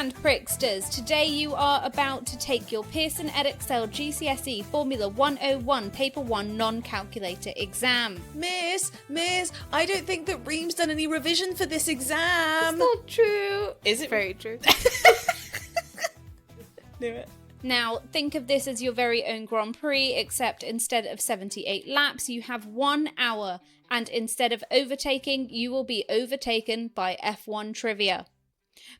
and Pricksters. Today you are about to take your Pearson Edexcel GCSE Formula 101 Paper 1 non-calculator exam. Miss, I don't think that Reem's done any revision for this exam. It's not true. Is it? Very true. Knew it. Now, think of this as your very own Grand Prix, except instead of 78 laps, you have 1 hour, and instead of overtaking, you will be overtaken by F1 trivia.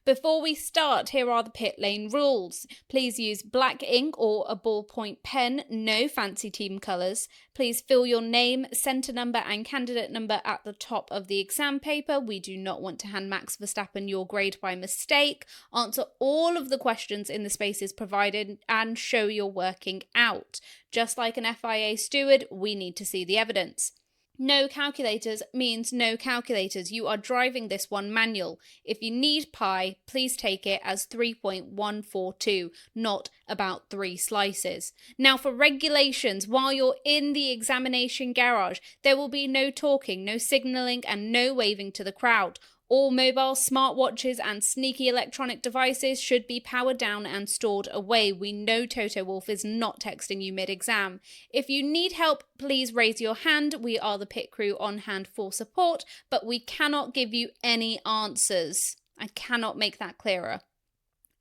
Before we start, here are the pit lane rules. Please use black ink or a ballpoint pen, no fancy team colours. Please fill your name, centre number and candidate number at the top of the exam paper. We do not want to hand Max Verstappen your grade by mistake. Answer all of the questions in the spaces provided and show your working out. Just like an FIA steward, we need to see the evidence. No calculators means no calculators. You are driving this one manual. If you need pi, please take it as 3.142, not about 3 slices. Now for regulations, while you're in the examination garage, there will be no talking, no signalling and no waving to the crowd. All mobile, smartwatches and sneaky electronic devices should be powered down and stored away. We know Toto Wolff is not texting you mid-exam. If you need help, please raise your hand. We are the pit crew on hand for support, but we cannot give you any answers. I cannot make that clearer.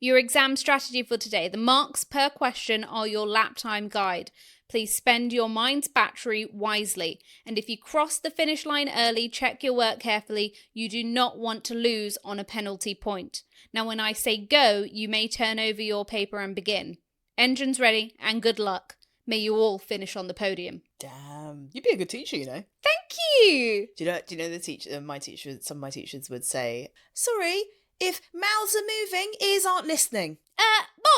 Your exam strategy for today. The marks per question are your lap time guide. Please spend your mind's battery wisely. And if you cross the finish line early, check your work carefully. You do not want to lose on a penalty point. Now, when I say go, you may turn over your paper and begin. Engines ready and good luck. May you all finish on the podium. Damn, you'd be a good teacher, you know. Thank you. Do you know the teacher? Some of my teachers would say, "Sorry, if mouths are moving, ears aren't listening."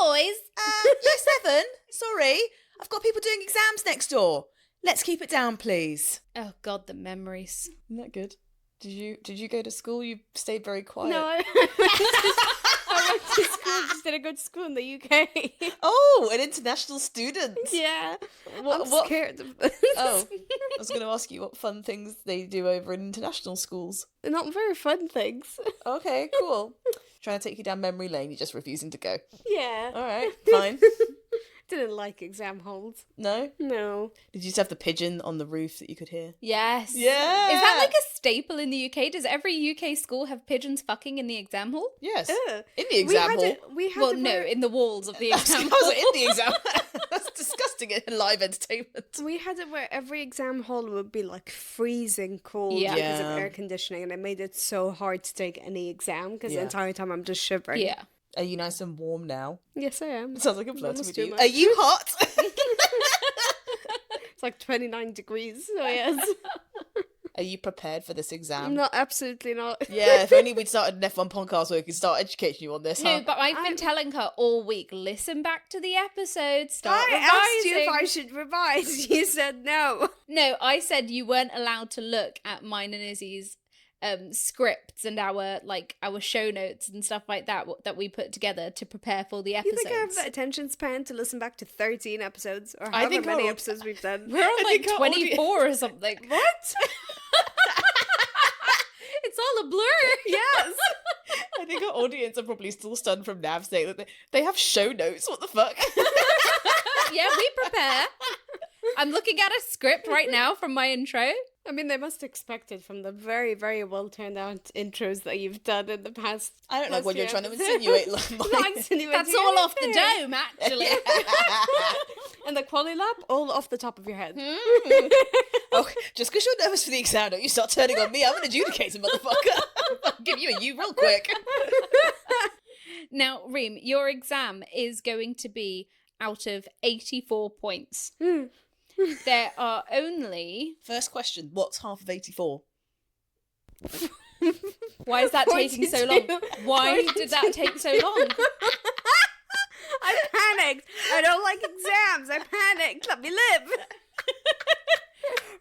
Boys. Year 7. Sorry. I've got people doing exams next door. Let's keep it down, please. Oh God, the memories. Isn't that good? Did you go to school? You stayed very quiet. No, I went to school. Just did a good school in the UK. Oh, an international student. Yeah. What? I'm scared of this. Oh, I was going to ask you what fun things they do over in international schools. Not very fun things. Okay, cool. Trying to take you down memory lane, you're just refusing to go. Yeah. All right, fine. Didn't like exam halls. No? No. Did you just have the pigeon on the roof that you could hear? Yes. Yeah. Is that like a staple in the UK? Does every UK school have pigeons fucking in the exam hall? Yes. Ugh. In the exam hall. Well, no, in the walls of the exam I was hall. in the exam. That's disgusting in live entertainment. We had it where every exam hall would be like freezing cold Yeah. because Yeah. of air conditioning, and it made it so hard to take any exam because the entire time I'm just shivering. Yeah. Are you nice and warm now? Yes, I am. Sounds like I'm flirting Almost with too you. much. Are you hot? It's like 29 degrees, so yes. Are you prepared for this exam? No, absolutely not. Yeah, if only we'd started an F1 podcast where we could start educating you on this, No, huh? but I've been telling her all week, listen back to the episode, start I asked you if revising. I should revise. You said no. No, I said you weren't allowed to look at mine and Izzy's scripts and our show notes and stuff like that that we put together to prepare for the You episodes. think I have the attention span to listen back to 13 episodes or I however think many our- episodes we've done? We're on like think our 24 or something. What? It's all a blur. Yes. I think our audience are probably still stunned from Nav saying that they have show notes. What the fuck? Yeah, we prepare. I'm looking at a script right now from my intro. I mean, they must expect it from the very, very well turned out intros that you've done in the past. I don't know last what you're few trying to episodes. insinuate. Like, Not insinuating That's all off the anything. dome, actually. And the quali lap, all off the top of your head. Oh, just because you're nervous for the exam, don't you start turning on me. I'm an adjudicator, motherfucker. I'll give you a U real quick. Now, Reem, your exam is going to be out of 84 points. There are only... First question, what's half of 84? Why is that taking so long? 42. Why did that take so long? I panicked. I don't like exams. I panicked. Let me live.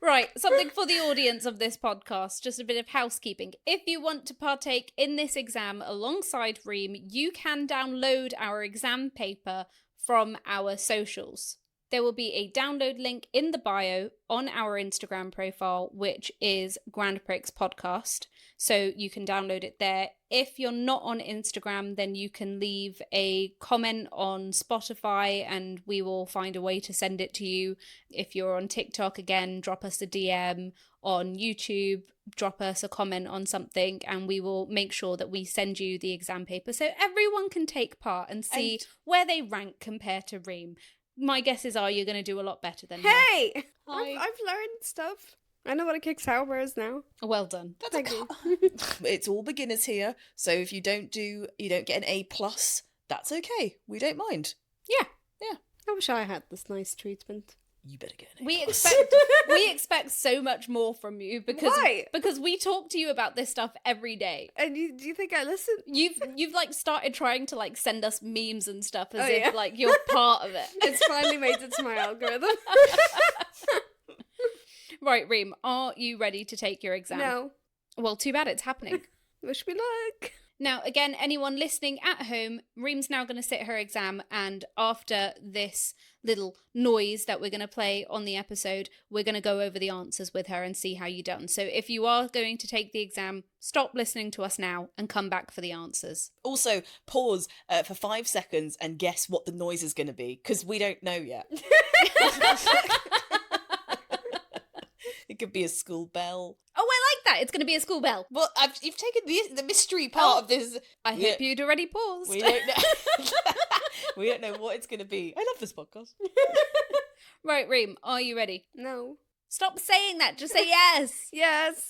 Right, something for the audience of this podcast, just a bit of housekeeping. If you want to partake in this exam alongside Reem, you can download our exam paper from our socials. there will be a download link in the bio on our Instagram profile, which is Grand Prix Podcast. So you can download it there. If you're not on Instagram, then you can leave a comment on Spotify and we will find a way to send it to you. If you're on TikTok, again, drop us a DM. On YouTube, drop us a comment on something and we will make sure that we send you the exam paper so everyone can take part and see where they rank compared to Reem. My guesses are you're going to do a lot better than her. Hey! Hi. I've learned stuff. I know what a kick sour is now. Well done. Thank you. It's all beginners here, so if you don't get an A+, that's okay. We don't mind. Yeah. I wish I had this nice treatment. You better get an A+. We expect so much more from you because Why? because we talk to you about this stuff every day. And do you think I listen? You've like started trying to like send us memes and stuff as Oh, if yeah. like you're part of it. It's finally made it to my algorithm. Right, Reem, are you ready to take your exam? No. Well, too bad it's happening. Wish me luck. Now, again, anyone listening at home, Reem's now going to sit her exam, and after this little noise that we're going to play on the episode, we're going to go over the answers with her and see how you done. So if you are going to take the exam, stop listening to us now and come back for the answers. Also, pause for 5 seconds and guess what the noise is going to be, because we don't know yet. It could be a school bell. Oh, I like that. It's going to be a school bell. Well, you've taken the mystery part of this. I hope you'd already paused. We don't know. We don't know what it's going to be. I love this podcast. Right, Reem, are you ready? No. Stop saying that. Just say yes. Yes.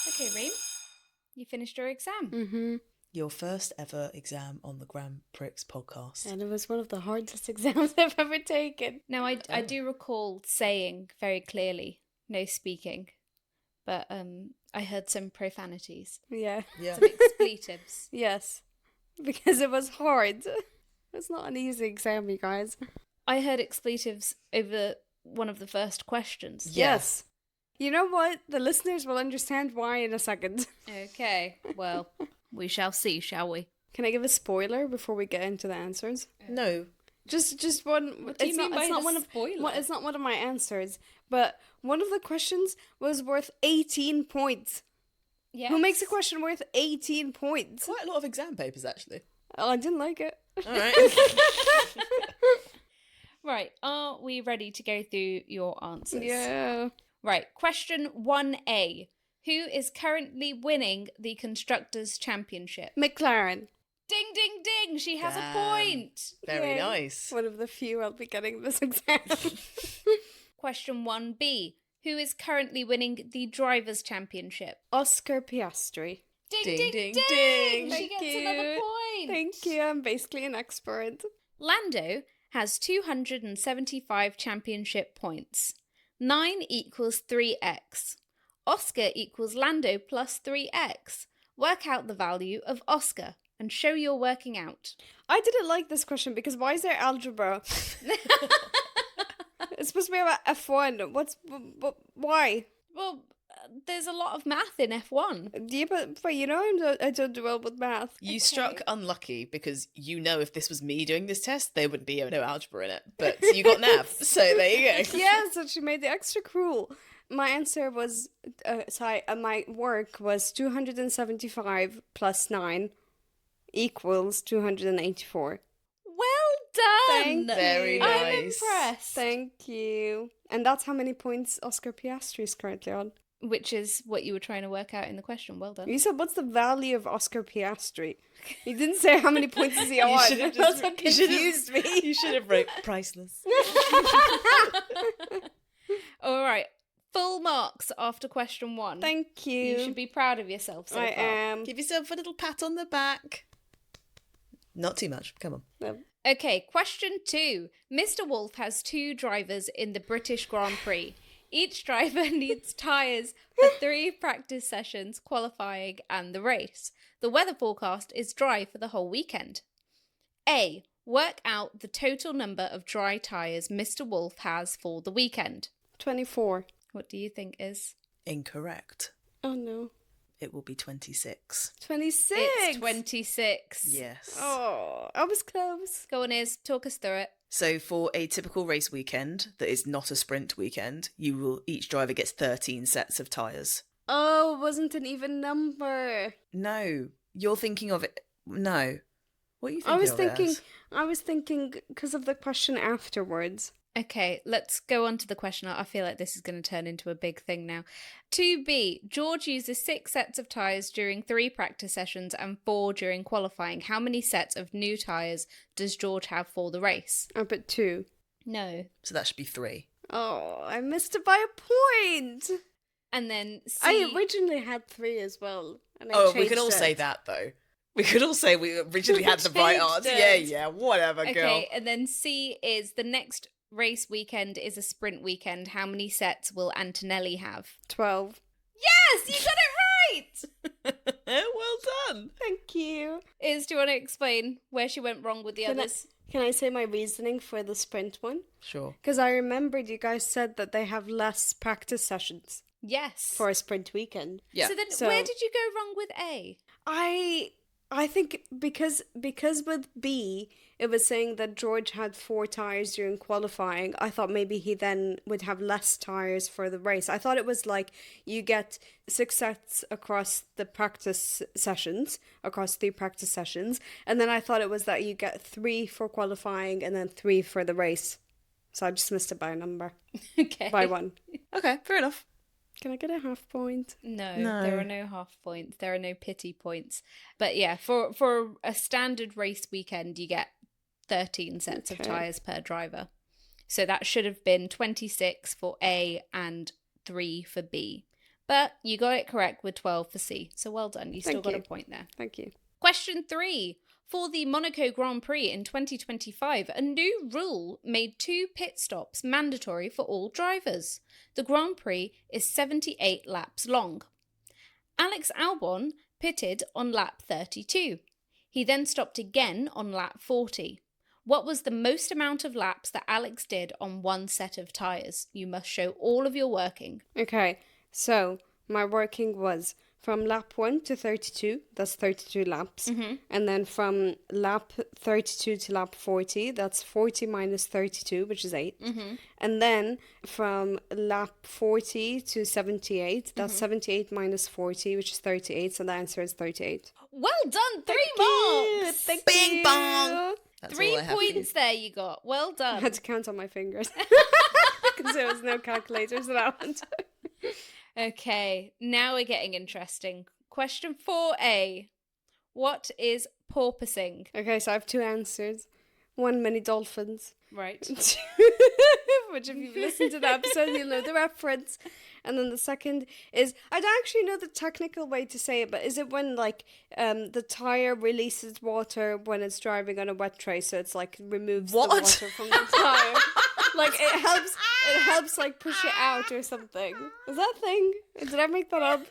Okay, Reem, you finished your exam. Mm-hmm. Your first ever exam on the Grand Prix podcast. And it was one of the hardest exams I've ever taken. Now, I do recall saying very clearly, no speaking, but I heard some profanities, Yeah. Yeah. some expletives. Yes. Because it was hard. It's not an easy exam, you guys. I heard expletives over one of the first questions. Yeah. Yes. You know what? The listeners will understand why in a second. Okay, well, we shall see, shall we? Can I give a spoiler before we get into the answers? No. Just one. What do you mean by the one of spoiler? Well, it's not one of my answers, but one of the questions was worth 18 points. Yes. Who makes a question worth 18 points? Quite a lot of exam papers, actually. Oh, I didn't like it. All right. Right, are we ready to go through your answers? Yeah. Right, question 1A. Who is currently winning the Constructors' Championship? McLaren. Ding, ding, ding! She has Damn. a point! Very Yay. nice. One of the few I'll be getting this exam. Question 1B. Who is currently winning the Drivers' Championship? Oscar Piastri. Ding, Ding, ding, ding, ding! ding. She Thank gets you. another point! Thank you. I'm basically an expert. Lando has 275 championship points. 9 equals 3x. Oscar equals Lando plus 3x. Work out the value of Oscar and show your working out. I didn't like this question because why is there algebra? It's supposed to be about F1. Why? Well, there's a lot of math in F1. Yeah, but you know I don't do well with math. You struck unlucky because you know if this was me doing this test, there would be no algebra in it. But you got nav, so there you go. Yeah, so she made it extra cruel. My answer was, my work was 275 plus 9 equals 284. Well done! Thank you. Very I'm nice. impressed. Thank you. And that's how many points Oscar Piastri is currently on. Which is what you were trying to work out in the question. Well done. You said, what's the value of Oscar Piastri? You didn't say how many points is he on. should have That's just- what you should have- confused me. You should have wrote priceless. All right. Full marks after question 1. Thank you. You should be proud of yourself so I far. am. Give yourself a little pat on the back. Not too much. Come on. Okay, question 2. Mr. Wolf has 2 drivers in the British Grand Prix. Each driver needs tyres for 3 practice sessions, qualifying, and the race. The weather forecast is dry for the whole weekend. A. Work out the total number of dry tyres Mr. Wolf has for the weekend. 24. What do you think is? Incorrect. Oh no. it will be 26. 26. It's 26. Yes. Oh, I was close. Go on, Iz, talk us through it. So for a typical race weekend that is not a sprint weekend, each driver gets 13 sets of tyres. Oh, it wasn't an even number. No, you're thinking of it. No. What are you thinking I was thinking because of the question afterwards. Okay, let's go on to the question. I feel like this is going to turn into a big thing now. 2B, George uses 6 sets of tyres during 3 practice sessions and 4 during qualifying. How many sets of new tyres does George have for the race? I put 2. No. So that should be 3. Oh, I missed it by a point. And then C... I originally had 3 as well. And I Oh, we changed could all it. say that, though. We could all say we originally had the right Changed answer. it. Yeah, whatever, girl. Okay, and then C is the next race weekend is a sprint weekend. How many sets will Antonelli have? 12. Yes, you got it right! Well done. Thank you. Iz, do you want to explain where she went wrong with the Can others? Can I say my reasoning for the sprint one? Sure. Because I remembered you guys said that they have less practice sessions Yes. for a sprint weekend. Yeah. So then So- where did you go wrong with A? I think because with B, it was saying that George had 4 tyres during qualifying. I thought maybe he then would have less tyres for the race. I thought it was like you get 6 sets across the practice sessions, across 3 practice sessions. And then I thought it was that you get 3 for qualifying and then 3 for the race. So I just missed it by a number, Okay. by 1. Okay, fair enough. Can I get a half point? No, No. there are no half points. There are no pity points. But yeah, for a standard race weekend, you get 13 sets of Okay. tyres per driver. So that should have been 26 for A and 3 for B. But you got it correct with 12 for C. So well done. You still Thank got you. a point there. Thank you. Question 3. For the Monaco Grand Prix in 2025, a new rule made 2 pit stops mandatory for all drivers. The Grand Prix is 78 laps long. Alex Albon pitted on lap 32. He then stopped again on lap 40. What was the most amount of laps that Alex did on one set of tyres? You must show all of your working. Okay, so my working was from lap 1 to 32, that's 32 laps. And then from lap 32 to lap 40, that's 40 minus 32, which is 8. And then from lap 40 to 78, that's 78 minus 40, which is 38. So the answer is 38. Well done, 3 marks! Thank Bing you. bong. That's 3 all I have for you. points there you got. Well I done. had to count on my fingers because there was no calculators around. Okay, now we're getting interesting. Question 4A. What is porpoising? Okay, so I have 2 answers. 1, many dolphins. Right. Which if you've listened to the episode, you'll know the reference. And then the second is, I don't actually know the technical way to say it, but is it when like the tire releases water when it's driving on a wet tray, so it's like removes What? the water from the tire? Like it helps like push it out or something. Is that a thing? Did I make that up?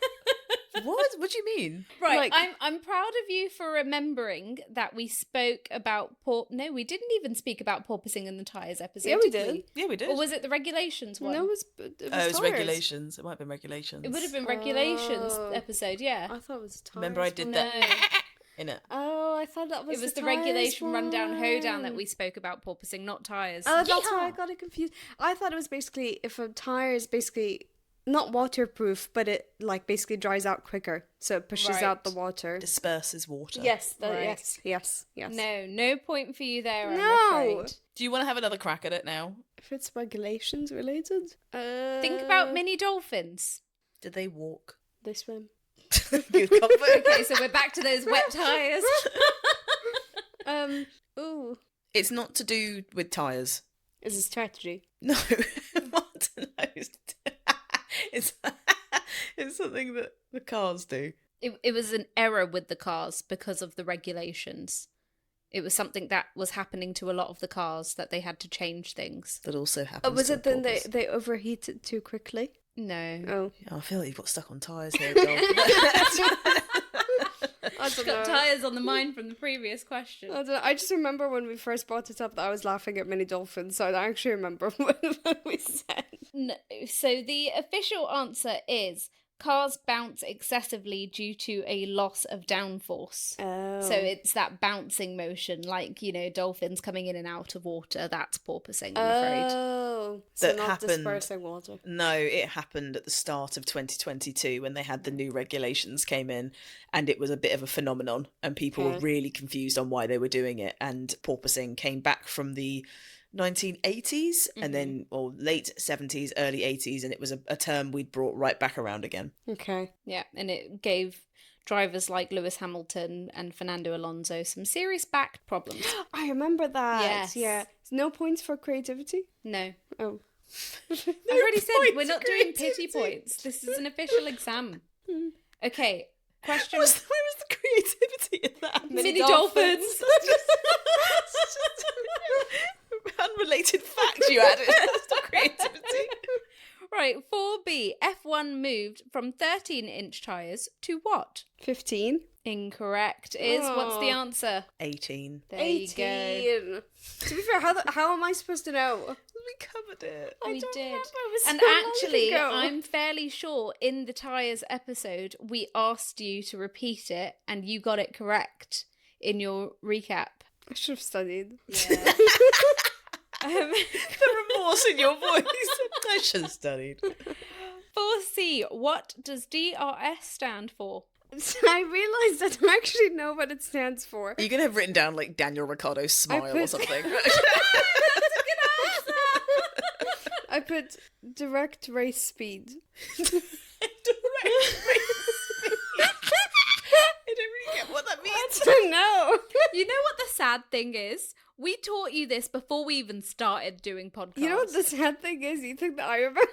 What do you mean? Right, Like- I'm proud of you for remembering that we spoke about No, we didn't even speak about porpoising in the tyres episode. Yeah, we did. did. Yeah, we did. Or was it the regulations one? No, it was it was tires. regulations. It might have been regulations. It would have been regulations Oh. episode, yeah. I thought it was tires. Remember I did No. that in it. Oh, I thought that was It was the tires regulation rundown hoedown that one. we spoke about porpoising, not tyres. Oh, that's why I Yeehaw! got it confused. I thought it was basically if a tire is basically not waterproof, but it like basically dries out quicker, so it pushes out the Right. water. Disperses water. Yes, Right. yes. No point for you there, I'm No. afraid. Do you want to have another crack at it now? If it's regulations related, Think about mini dolphins. Did they walk? They swim. Good comfort. Okay, so we're back to those wet tyres. Ooh, It's not to do with tyres. is a strategy. No. Martin knows. It's it's something that the cars do. It was an error with the cars because of the regulations. It was something that was happening to a lot of the cars that they had to change things. That also happens. Was to it then porpoise. they overheated too quickly? No. Oh, Yeah, I feel like you've got stuck on tyres here, Dol. I don't Got know. tyres on the mind from the previous question. I don't know. I just remember when we first brought it up that I was laughing at mini dolphins, so I don't actually remember what we said. No. So the official answer is cars bounce excessively due to a loss of downforce. Oh. So it's that bouncing motion, like, you know, dolphins coming in and out of water. That's porpoising, I'm afraid. Oh, so That not happened- dispersing water. No, it happened at the start of 2022 when they had the new regulations came in, and it was a bit of a phenomenon, and people were really confused on why they were doing it. And porpoising came back from the 1980s and then, or late 70s, early 80s, and it was a term we'd brought right back around again. Okay. Yeah, and it gave drivers like Lewis Hamilton and Fernando Alonso some serious back problems. I remember that. Yes. Yeah. No points for creativity? No. Oh. I've already said points we're for not doing pity creativity. points. This is an official exam. Okay, question. Where was the creativity in that? Mini dolphins. That's just unrelated fact you added. That's not creativity. Right, 4B. F1 moved from 13-inch tyres to what? 15. Incorrect is, what's the Oh. answer? 18. There you go. 18. To be fair, how am I supposed to know? We covered it. We don't did. remember. It was And so long actually, ago. I'm fairly sure in the tyres episode, we asked you to repeat it and you got it correct in your recap. I should have studied. Yeah. The remorse in your voice. I should have studied. 4C, what does DRS stand for? I realised I don't actually know what it stands for. You're going to have written down like Daniel Ricciardo's smile or put- something. I put direct race speed. I don't really get what that means. No. You know what the sad thing is? We taught you this before we even started doing podcasts. You know what the sad thing is? You think that I remember?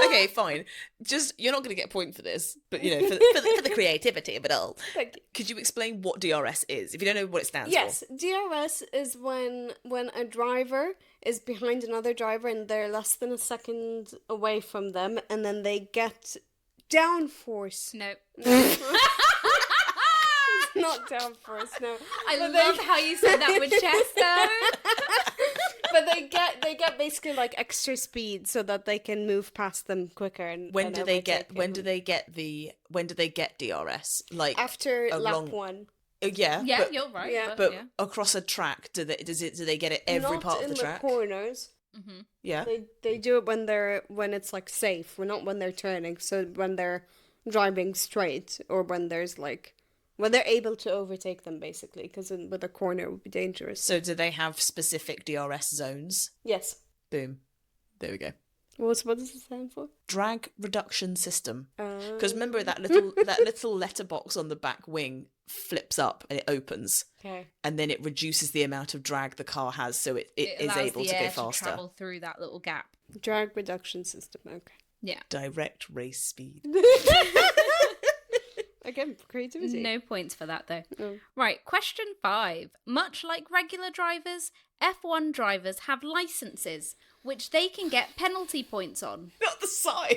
Okay, fine. Just, you're not going to get a point for this, but, you know, for the creativity of it all. Thank you. Could you explain what DRS is, if you don't know what it stands Yes, for? DRS is when a driver is behind another driver and they're less than a second away from them, and then they get downforce. No. Not downforce, no. I But love how you said that with chest, though. But they get basically like extra speed so that they can move past them quicker. And When and do they overtake get them. when do they get DRS? Like After a lap long- one? yeah, Yeah, but, you're right. Yeah. but yeah. across a track, do they get it every Not part of in the track? corners. Mm-hmm. Yeah. They do it when it's like safe. Well, not when they're turning. So when they're driving straight, or when there's like when they're able to overtake them, basically, because with a corner it would be dangerous. So do they have specific DRS zones? Yes. Boom. There we go. What does it stand for? Drag reduction system. Because Because remember that little letterbox on the back wing flips up and it opens, Okay. and then it reduces the amount of drag the car has, so it is allows able the to air go faster. travel through that little gap. Drag reduction system. Okay. Yeah. Direct race speed. Again, creativity. No points for that, though. Oh. Right, question 5. Much like regular drivers, F1 drivers have licenses, which they can get penalty points on. Not the sign.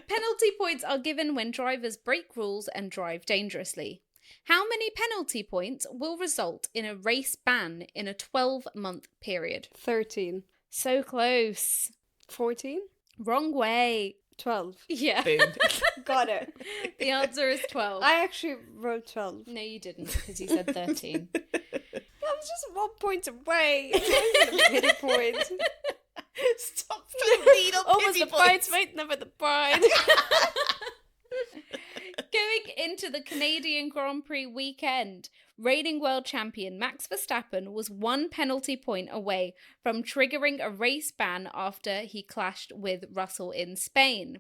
Penalty points are given when drivers break rules and drive dangerously. How many penalty points will result in a race ban in a 12-month period? 13. So close. 14. Wrong way. 12. Yeah. Boom. Got it. The answer is 12. I actually wrote 12. No, you didn't, because you said 13. I was just 1 point away. It wasn't a pity point. Stop trying to lead on Almost pity the points. bridesmaid, never the bride. Going into the Canadian Grand Prix weekend, reigning world champion Max Verstappen was 1 penalty point away from triggering a race ban after he clashed with Russell in Spain.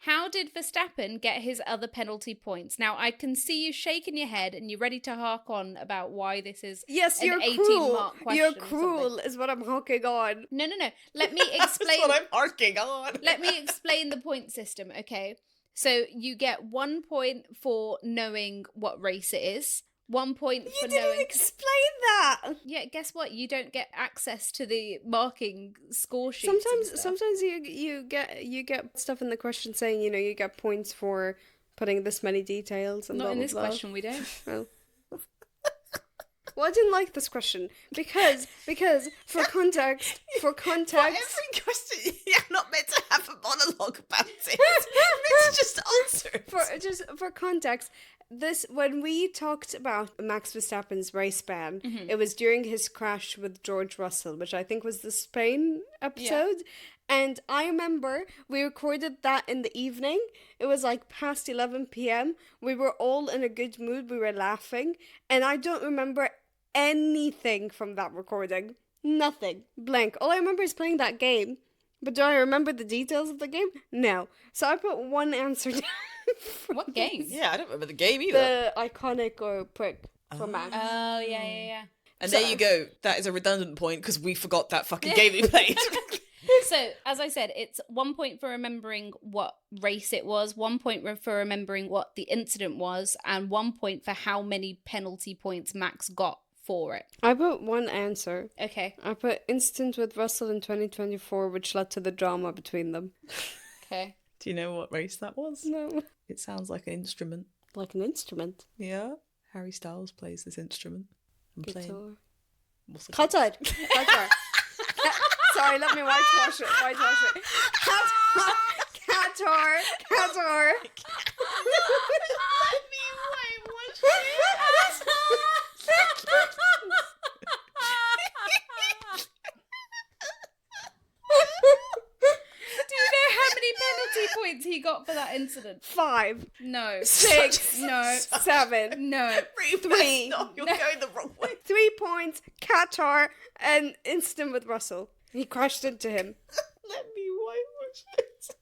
How did Verstappen get his other penalty points? Now, I can see you shaking your head and you're ready to hark on about why this is Yes, an you're 18 cruel. mark question You're or something. cruel is what I'm hawking on. No. Let me That's explain. what I'm harking on. Let me explain the point system, okay? So you get 1 point for knowing what race it is. 1 point You for didn't knowing. explain that. Yeah, guess what? You don't get access to the marking score sheets. and stuff. Sometimes you get stuff in the question saying, you know, you get points for putting this many details and Not blah, in blah, this blah. question, we don't. Oh. Well, I didn't like this question because for context, Every question. You're not meant to have a monologue about it. You're meant to just answer it. For context, when we talked about Max Verstappen's race ban, it was during his crash with George Russell, which I think was the Spain episode. Yeah. And I remember we recorded that in the evening. It was like past 11 p.m. We were all in a good mood. We were laughing. And I don't remember anything from that recording. Nothing. Blank. All I remember is playing that game. But do I remember the details of the game? No. So I put one answer down. What game? Yeah, I don't remember the game either. The iconic or prick for Max. Oh, yeah. And there you go. That is a redundant point because we forgot that fucking game we played. So, as I said, it's 1 point for remembering what race it was, 1 point for remembering what the incident was, and 1 point for how many penalty points Max got for it. I put one answer. Okay. I put incident with Russell in 2024, which led to the drama between them. Okay. Do you know what race that was? No. It sounds like an instrument. Like an instrument? Yeah. Harry Styles plays this instrument. I'm playing. Qatar. Sorry, let me whitewash it. Qatar. Let me whitewash it. Do you know how many penalty points he got for that incident? 5. No. 6. No. 7. No. 3. No, you're going the wrong way. 3 points, Qatar, and incident with Russell. He crashed into him. Let me whitewash it.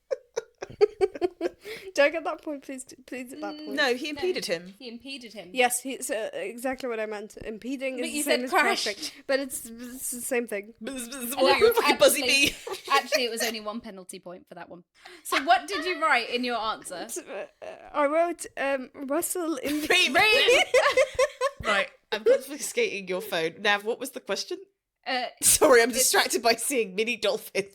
Do I get that point, please? Please at that point. No, he impeded him. He impeded him. Yes, he's exactly what I meant. Impeding But is you the same said as crash. crashing, but it's the same thing. What, you fucking buzzy bee? Actually, it was only 1 penalty point for that one. So what did you write in your answer? I wrote Russell in Reem. Right, I'm confiscating your phone. Nav, what was the question? Sorry, I'm distracted by seeing mini dolphins.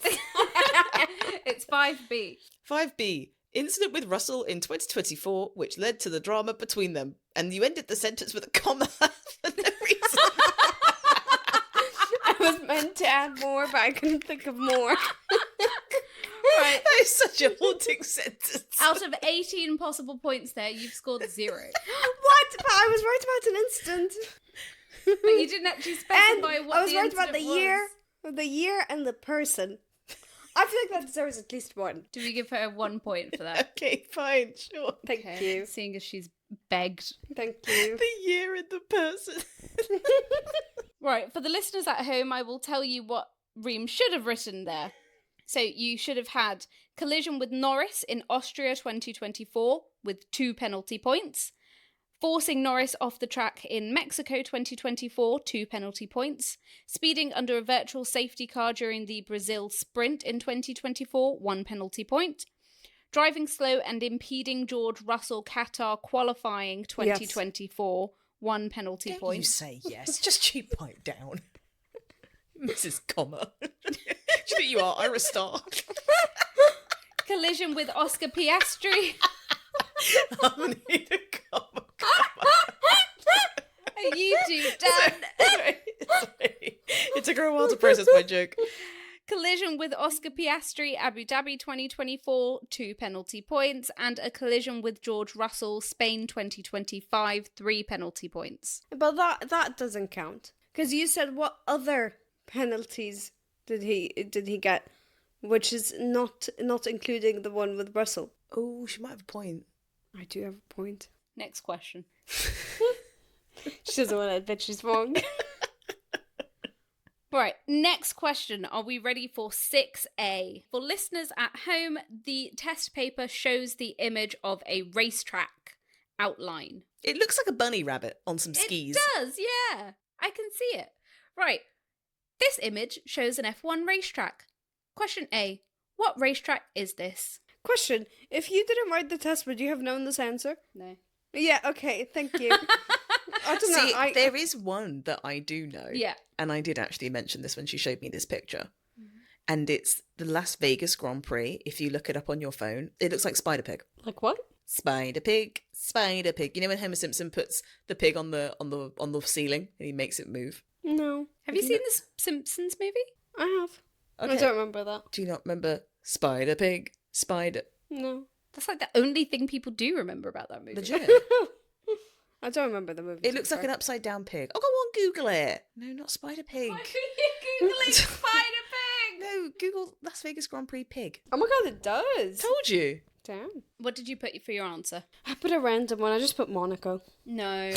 It's 5B. 5B. Incident with Russell in 2024, which led to the drama between them. And you ended the sentence with a comma for no reason. I was meant to add more, but I couldn't think of more. Right. That is such a haunting sentence. Out of 18 possible points there, you've scored 0. What? But I was right about an instant. But you didn't actually specify And what I was the right about incident the year and the person. I feel like that deserves at least 1. Do we give her 1 point for that? Okay, fine, sure. Thank Okay, you. seeing as she's begged. Thank you. The year and the person. Right, for the listeners at home, I will tell you what Reem should have written there. So you should have had collision with Norris in Austria 2024 with 2 penalty points. Forcing Norris off the track in Mexico 2024, 2 penalty points. Speeding under a virtual safety car during the Brazil Sprint in 2024, 1 penalty point. Driving slow and impeding George Russell Qatar qualifying 2024, 1 penalty Don't point. you say yes, just cheap pipe down. Mrs. Comma. Do you think you are, Ira Star? Collision with Oscar Piastri. I need a comma. Are you two done? Sorry. It took her a while to process my joke. Collision with Oscar Piastri, Abu Dhabi 2024, 2 penalty points, and a collision with George Russell, Spain 2025, 3 penalty points. But that doesn't count. Because you said what other penalties did he get, which is not including the one with Russell. Oh, she might have a point. I do have a point. Next question. She doesn't want to admit she's wrong. Right, next question. Are we ready for 6A? For listeners at home, the test paper shows the image of a racetrack outline. It looks like a bunny rabbit on some skis. It does, yeah. I can see it. Right. This image shows an F1 racetrack. Question A. What racetrack is this? Question. If you didn't write the test, would you have known this answer? No. Yeah, okay, thank you. I don't know. See, there is one that I do know. Yeah. And I did actually mention this when she showed me this picture. Mm-hmm. And it's the Las Vegas Grand Prix. If you look it up on your phone, it looks like Spider Pig. Like what? Spider Pig, Spider Pig. You know when Homer Simpson puts the pig on the ceiling and he makes it move? No. Have you seen the Simpsons movie? I have. I don't remember that. Do you not remember Spider Pig? Spider... No. That's like the only thing people do remember about that movie. Legit. I don't remember the movie. It looks like an upside down pig. Oh, go on, Google it. No, not Spider Pig. Why are you Googling Spider Pig? No, Google Las Vegas Grand Prix pig. Oh my god, it does. Told you. Damn. What did you put for your answer? I put a random one. I just put Monaco. No.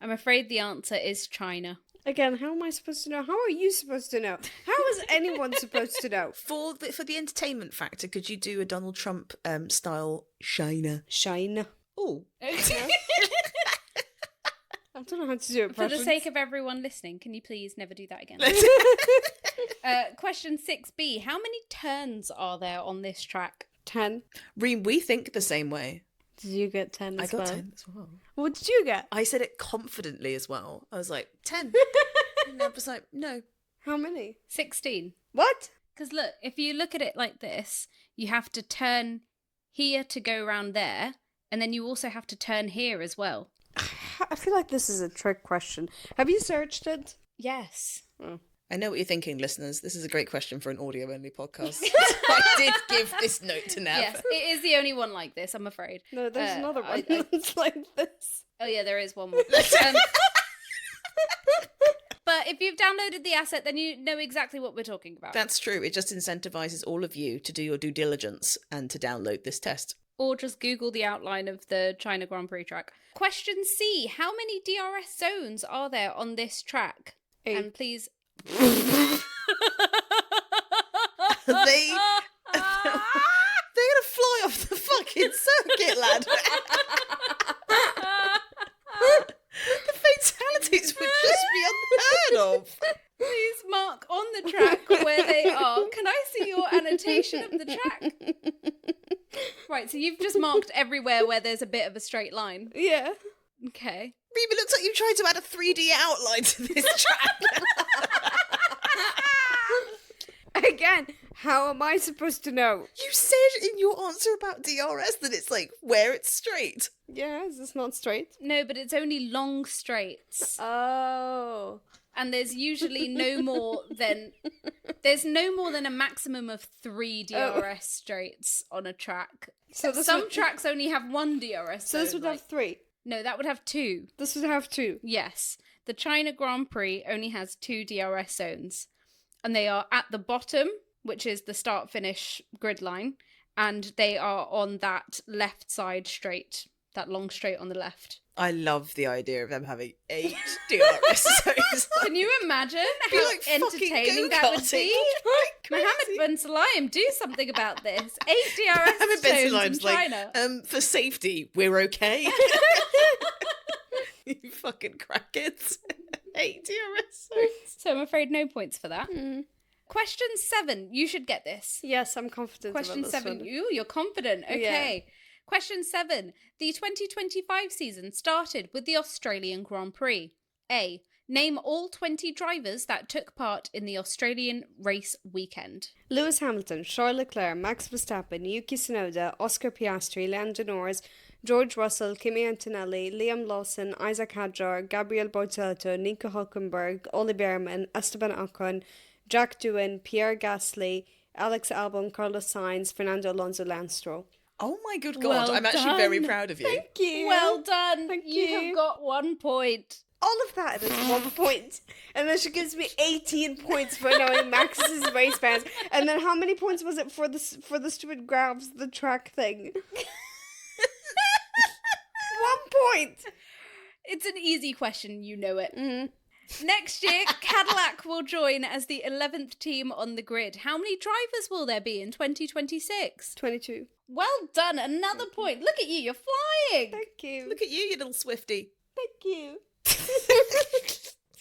I'm afraid the answer is China. Again, how am I supposed to know? How are you supposed to know? How is anyone supposed to know? For the entertainment factor, could you do a Donald Trump style China? China. Oh. I don't know how to do it For properly. the sake of everyone listening, can you please never do that again? Question 6B. How many turns are there on this track? 10. Reem, we think the same way. Did you get 10 I as got well? 10 as well. What did you get? I said it confidently as well. I was like, 10. And I was like, no. How many? 16. What? Because look, if you look at it like this, you have to turn here to go around there, and then you also have to turn here as well. I feel like this is a trick question. Have you searched it? Yes. Oh. I know what you're thinking, listeners. This is a great question for an audio-only podcast. I did give this note to Nav. Yes, it is the only one like this, I'm afraid. No, there's another one I- that's like this. Oh yeah, there is one more. But if you've downloaded the asset, then you know exactly what we're talking about. That's true. It just incentivizes all of you to do your due diligence and to download this test. Or just Google the outline of the China Grand Prix track. Question C. How many DRS zones are there on this track? 8. And please... They're gonna fly off the fucking circuit, lad. The fatalities would just be unheard of. Please mark on the track where they are. Can I see your annotation of the track? Right, so you've just marked everywhere where there's a bit of a straight line. Yeah. Okay. Reem, it looks like you tried to add a 3D outline to this track. Again, how am I supposed to know? You said in your answer about DRS that it's like where it's straight. Yeah, is this not straight? No, but it's only long straights. Oh. And there's usually no more than... There's no more than a maximum of 3 DRS straights on a track. So this Some would- tracks only have 1 DRS So this zone, would have 3. No, that would have 2. This would have 2. Yes. The China Grand Prix only has 2 DRS zones. And they are at the bottom, which is the start-finish grid line, and they are on that left side straight, that long straight on the left. I love the idea of them having 8 DRS zones. Can you imagine Be how like fucking entertaining that would be? Mohammed bin Sulayem, do something about this. 8 DRS Mohammed bin zones in Sulayem's like, China. for safety, we're okay. You fucking crackheads. 8 DRS zones. So I'm afraid no points for that. Mm. Question 7. You should get this. Yes, I'm confident Question about this 7. one. Ooh, you're confident. Okay. Question 7. The 2025 season started with the Australian Grand Prix. A. Name all 20 drivers that took part in the Australian race weekend. Lewis Hamilton, Charles Leclerc, Max Verstappen, Yuki Tsunoda, Oscar Piastri, Lando Norris, George Russell, Kimi Antonelli, Liam Lawson, Isaac Hadjar, Gabriel Bortoleto, Nico Hulkenberg, Oli Behrman, Esteban Ocon, Jack Doohan, Pierre Gasly, Alex Albon, Carlos Sainz, Fernando Alonso, Lance Stroll. Oh my good God, Well I'm actually done. very proud of you. Thank you. Well done. Thank You you. have got 1 point. All of that is 1 point. And then she gives me 18 points for knowing Max's race fans. And then how many points was it for the stupid grabs, the track thing? 1 point. It's an easy question, you know it. Mm-hmm. Next year, Cadillac will join as the 11th team on the grid. How many drivers will there be in 2026? 22. Well done, another point. Look at you, you're flying. Thank you. Look at you, you little Swifty. Thank you.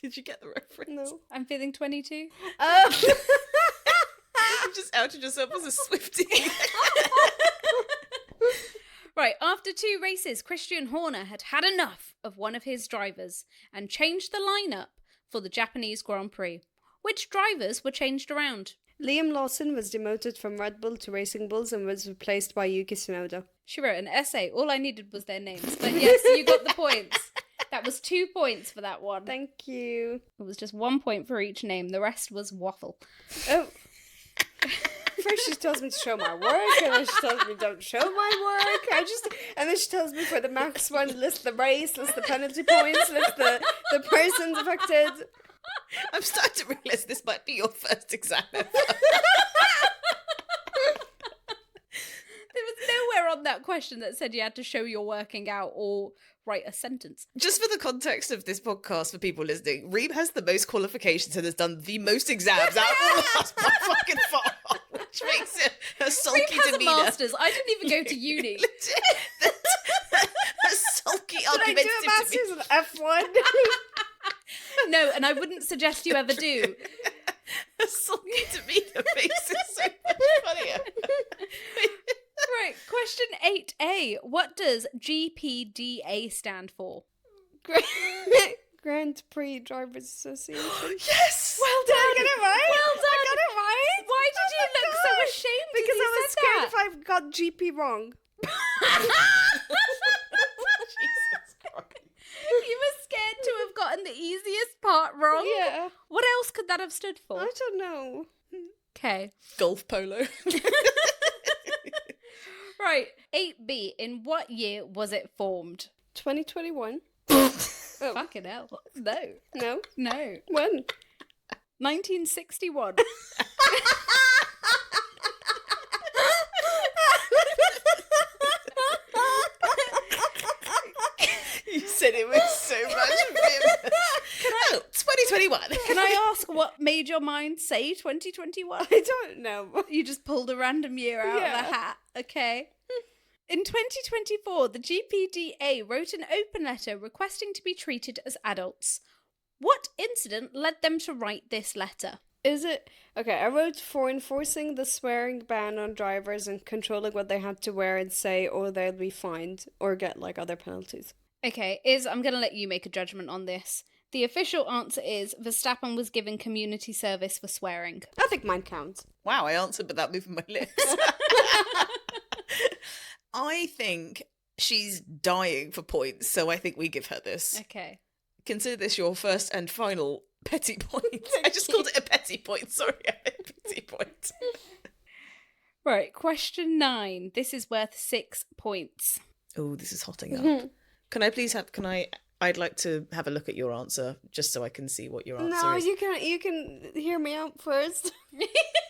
Did you get the reference? No. I'm feeling 22. You just outed yourself as a Swifty. Right, after 2 races, Christian Horner had had enough of one of his drivers and changed the lineup for the Japanese Grand Prix. Which drivers were changed around? Liam Lawson was demoted from Red Bull to Racing Bulls and was replaced by Yuki Tsunoda. She wrote an essay. All I needed was their names. But yes, you got the points. That was 2 points for that one. Thank you. It was just 1 point for each name. The rest was waffle. Oh. First she tells me to show my work, and then she tells me don't show my work. And then she tells me for the max one, list the race, list the penalty points, list the persons affected. I'm starting to realise this might be your first exam ever. There was nowhere on that question that said you had to show you're working out or write a sentence. Just for the context of this podcast for people listening, Reem has the most qualifications and has done the most exams out of all of us by fucking far, which makes it her sulky Reem has demeanour. a master's. I didn't even go to uni. Her sulky Did I argumentative do a master's demeanour. in F1? No, and I wouldn't suggest you ever do. Her sulky demeanour makes it so much funnier. Right, question 8A. What does GPDA stand for? Grand Prix Drivers Association. Yes! Well Did done! I get it right? Well done! I got it right? Why did you Oh my look so God. ashamed Because as I you was said scared that? if I got GP wrong. Jesus Christ. You were scared to have gotten the easiest part wrong? Yeah. What else could that have stood for? I don't know. Okay. Golf polo. Right, 8B. In what year was it formed? 2021? Fucking hell. No. No? No. When? 1961. You said it with so much vim. 2021. Can I ask what made your mind say 2021? I don't know. You just pulled a random year out of Yeah. a hat. Okay. In 2024, the GPDA wrote an open letter requesting to be treated as adults. What incident led them to write this letter? Is it... Okay, I wrote for enforcing the swearing ban on drivers and controlling what they had to wear and say, or they'll be fined or get, like, other penalties. Okay, I'm going to let you make a judgment on this. The official answer is Verstappen was given community service for swearing. I think mine counts. Wow, I answered without moving my lips. I think she's dying for points, so I think we give her this. Okay. Consider this your first and final petty point. I just called it a petty point. Sorry, I meant petty point. Right, question 9. This is worth 6 points. Oh, this is hotting up. I'd like to have a look at your answer just so I can see what your answer No, is. you can hear me out first.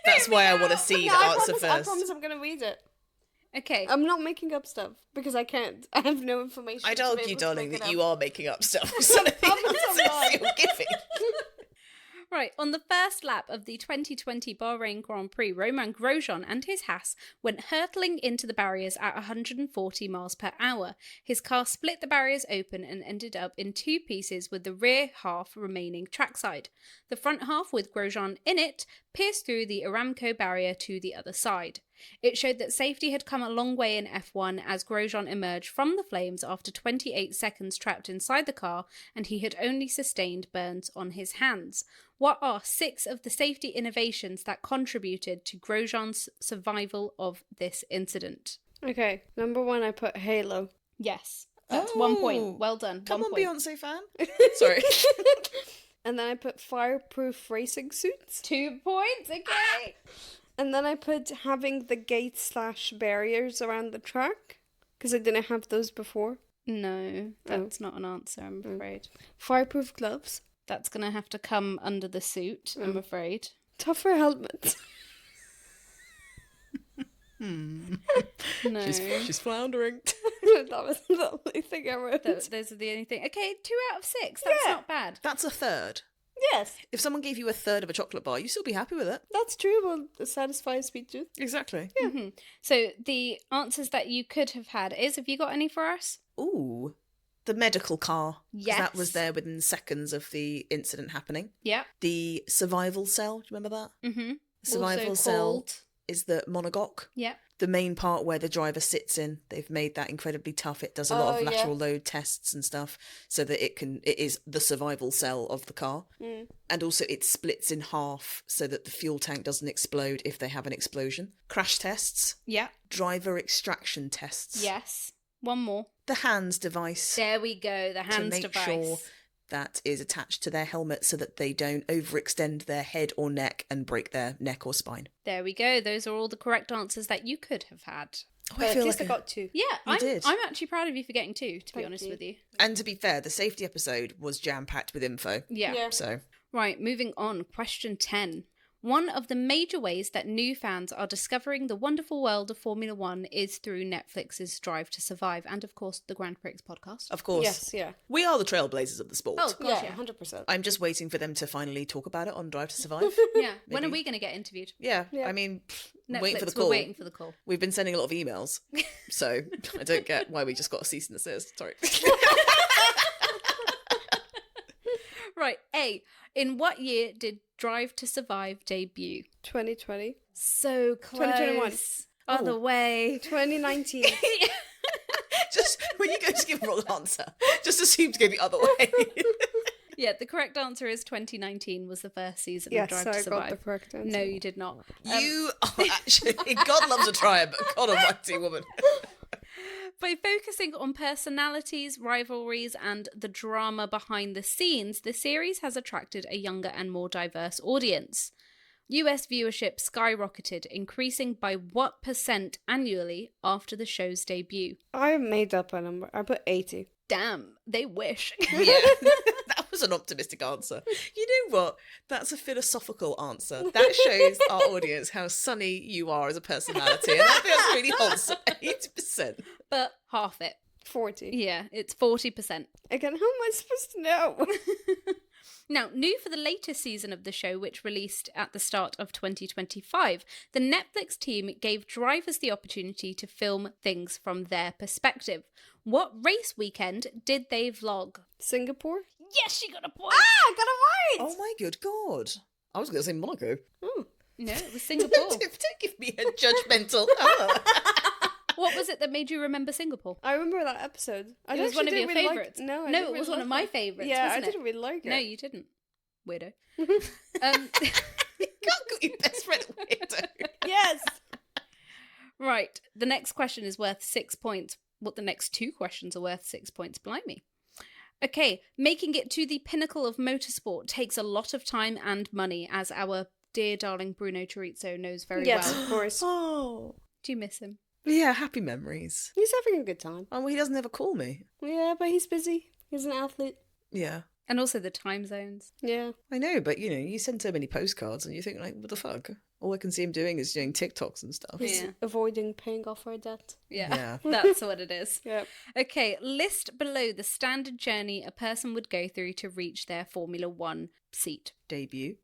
That's why I want to see the answer I first. promise I'm going to read it. Okay. I'm not making up stuff because I can't. I have no information. I'd to be argue, able to darling, look that it you up. are making up stuff. So I think that's the answer you're giving. Right, on the first lap of the 2020 Bahrain Grand Prix, Romain Grosjean and his Haas went hurtling into the barriers at 140 miles per hour. His car split the barriers open and ended up in 2 pieces with the rear half remaining trackside. The front half, with Grosjean in it, pierced through the Aramco barrier to the other side. It showed that safety had come a long way in F1 as Grosjean emerged from the flames after 28 seconds trapped inside the car, and he had only sustained burns on his hands. What are 6 of the safety innovations that contributed to Grosjean's survival of this incident? Okay, number 1, I put Halo. Yes, that's 1 Oh. point. Well done. Come 1 on, point. Beyonce fan. Sorry. And then I put fireproof racing suits. 2 points. Okay. And then I put having the gates/barriers around the track because I didn't have those before. No, that's not an answer, I'm afraid. Fireproof gloves. That's going to have to come under the suit, I'm afraid. Tougher helmets. No. She's floundering. That was the only thing I wrote. Those are the only thing. Okay, 2 out of 6. That's Yeah. not bad. That's a third. Yes, If someone gave you a third of a chocolate bar, you'd still be happy with it. that's true. Will satisfy a sweet tooth. Exactly. So the answers that you could have had is, have you got any for us? Ooh. The medical car. 'Cause that Yes. was there within seconds of the incident happening. Yeah. The survival cell, do you remember that? Mm-hmm. Survival cell is the monocoque. Yeah. The main part where the driver sits in, they've made that incredibly tough. It does a lot Oh, of yeah. lateral load tests and stuff so that it is the survival cell of the car. And also it splits in half so that the fuel tank doesn't explode if they have an explosion. Crash tests, Yeah. driver extraction tests. Yes. One more. the hands device. There we go, the hands to make device. sure that is attached to their helmet so that they don't overextend their head or neck and break their neck or spine. There we go. Those are all the correct answers that you could have had. Oh, But I at feel least like I got 2. Yeah, did. I'm actually proud of you for getting 2, to be Thank honest you. with you. And to be fair, the safety episode was jam-packed with info. Yeah. So, Right, moving on. Question 10. One of the major ways that new fans are discovering the wonderful world of Formula One is through Netflix's Drive to Survive and, of course, the Grand Prix podcast. of course, Yes, yeah. we are the trailblazers of the sport. Oh, gosh, Yeah, yeah. 100%. I'm just waiting for them to finally talk about it on Drive to Survive. Yeah. When are Maybe. we going to get interviewed? Yeah, Yeah. I mean, Netflix, waiting for the we're call. waiting for the call. We've been sending a lot of emails, so I don't get why we just got a cease and desist. Sorry. Right, A. In what year did Drive to Survive debut? 2020. So close. 2021. Other Oh. way. 2019. Just when you go to give a wrong answer, just assume to go the other way. Yeah, the correct answer is 2019 was the first season of Yes, Drive so to I Survive. got the correct answer. No, you did not. You are actually, God loves a trier, but God almighty woman. By focusing on personalities, rivalries, and the drama behind the scenes, the series has attracted a younger and more diverse audience. US viewership skyrocketed, increasing by what % annually after the show's debut? I made up a number. I put 80. Damn, they wish. Yeah, that was an optimistic answer. You know what? That's a philosophical answer. That shows our audience how sunny you are as a personality, and that feels really wholesome. 80%. But half it. 40. Yeah, it's 40%. Again, how am I supposed to know? Now, new for the latest season of the show, which released at the start of 2025, the Netflix team gave drivers the opportunity to film things from their perspective. What race weekend did they vlog? Singapore? Yes, she got a point! I got it right! Oh my good God. I was going to say Monaco. Oh. No, it was Singapore. Don't give me a judgmental. What was it that made you remember Singapore? I remember that episode. It was one of your really favourites. No, I No, didn't it really was one like of my it. favourites, Yeah, wasn't I didn't really like it. No, you didn't. Weirdo. You can't call your best friend a weirdo. Yes! Right, the next question is worth 6 points. What the next 2 questions are worth 6 points, blimey. Okay, making it to the pinnacle of motorsport takes a lot of time and money, as our dear darling Bruno Chorizo knows very Yes, well. of course. Oh. Do you miss him? Yeah, happy memories. He's having a good time. Oh, well, he doesn't ever call me. Yeah, but he's busy. He's an athlete. Yeah. And also the time zones. Yeah. I know, but you send so many postcards and you think, like, what the fuck? All I can see him doing is doing TikToks and stuff. He's Yeah. avoiding paying off our debt. Yeah, Yeah. that's what it is. Yeah. Okay, list below the standard journey a person would go through to reach their Formula One seat. Debut.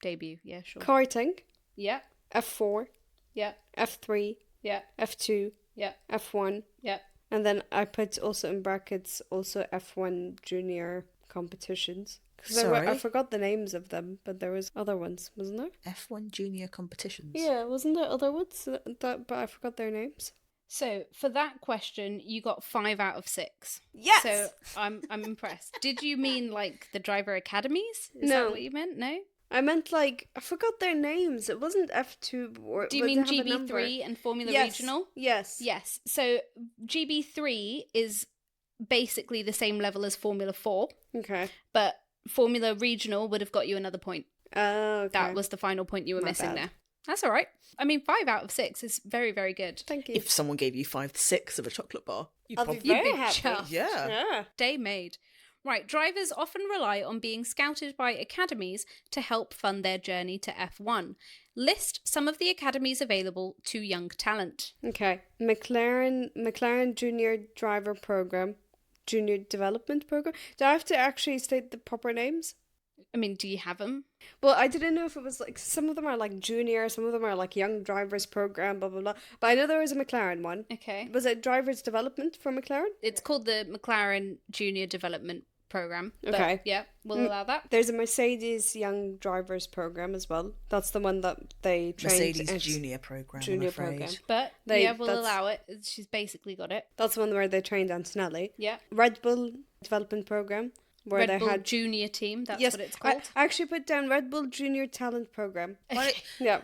Debut, yeah, sure. Karting. Yeah, F4. yeah, F3. yeah, F2. yeah, F1. yeah. And then I put also in brackets also F1 junior competitions. Because Sorry? I forgot the names of them, but there was other ones, wasn't there? F1 junior competitions. Yeah, wasn't there other ones? But I forgot their names. So for that question, you got 5 out of 6. Yes! So I'm impressed. Did you mean like the driver academies? Is No. that what you meant? No. I meant like, I forgot their names. It wasn't F2 or... Do you but mean they have a number. GB3 and Formula Yes. Regional? Yes. Yes. So GB3 is basically the same level as Formula 4, Okay. but Formula Regional would have got you another point. Oh, okay. That was the final point you were My missing bad. there. That's all right. I mean, 5 out of 6 is very, very good. Thank you. If someone gave you 5/6 of a chocolate bar, you'd I'll be probably... very You'd be happy. chuffed. Yeah. Yeah. Day made. Right, drivers often rely on being scouted by academies to help fund their journey to F1. List some of the academies available to young talent. Okay. McLaren Junior Driver Program. Junior Development Program. Do I have to actually state the proper names? I mean, do you have them? Well, I didn't know if it was like, some of them are like junior, some of them are like young drivers program, blah, blah, blah. But I know there was a McLaren one. Okay. Was it drivers development for McLaren? It's called the McLaren Junior Development Program. But Okay. yeah, we'll allow that. There's a Mercedes Young Drivers Program as well. That's the one that they trained. Mercedes in- Junior program. Junior I'm afraid. program. But They- yeah, we'll that's- allow it. She's basically got it. That's the one where they trained Antonelli. Yeah. Red Bull Development Program, where Red they Bull had. Junior Team, that's Yes, what it's called. I actually put down Red Bull Junior Talent Program. Why Yeah.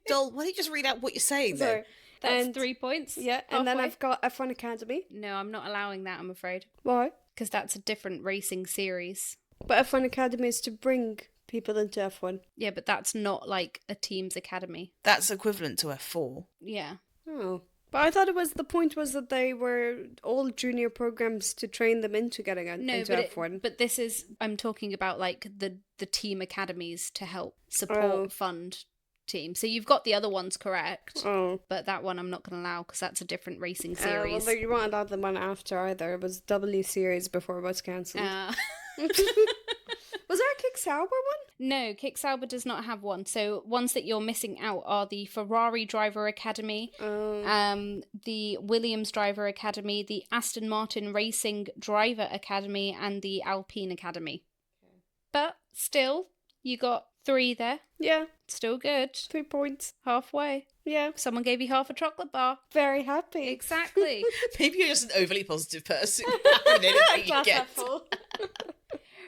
Dol, why don't you just read out what you're saying then? Sorry. That's And 3 points. yeah, and then Halfway. I've got F1 Academy. No, I'm not allowing that, I'm afraid. Why? Because that's a different racing series. But F1 Academy is to bring people into F1. Yeah, but that's not like a team's academy. That's equivalent to F4. Yeah. Oh. But I thought the point was that they were all junior programs to train them into getting into F1. But this is, I'm talking about like the team academies to help support, fund teams. So you've got the other ones correct. Oh. But that one I'm not going to allow because that's a different racing series. Well, you won't allow the one after either. It was W Series before it was cancelled. Was there a Kick Sauber one? No, Kick Sauber does not have one. So ones that you're missing out are the Ferrari Driver Academy, the Williams Driver Academy, the Aston Martin Racing Driver Academy, and the Alpine Academy. Okay. But still, you got 3 there. Yeah. Still good. 3 points. Halfway. Yeah. Someone gave you half a chocolate bar. Very happy. Exactly. Maybe you're just an overly positive person. And anything you get.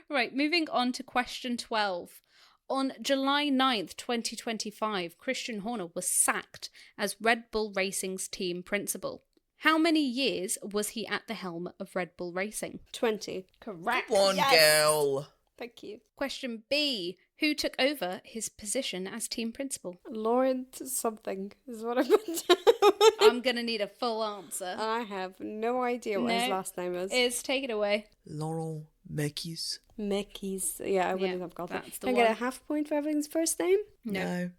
Right, moving on to question 12. On July 9th, 2025, Christian Horner was sacked as Red Bull Racing's team principal. How many years was he at the helm of Red Bull Racing? 20. Correct. One girl. Thank you. Question B. Who took over his position as team principal? Lord something is what I'm going to I'm going to need a full answer. I have no idea what his last name is. Take it away. Laurel Mekis. Mickey's. Yeah, I wouldn't have got that. That's the Can I one. get a half point for everything's first name? No.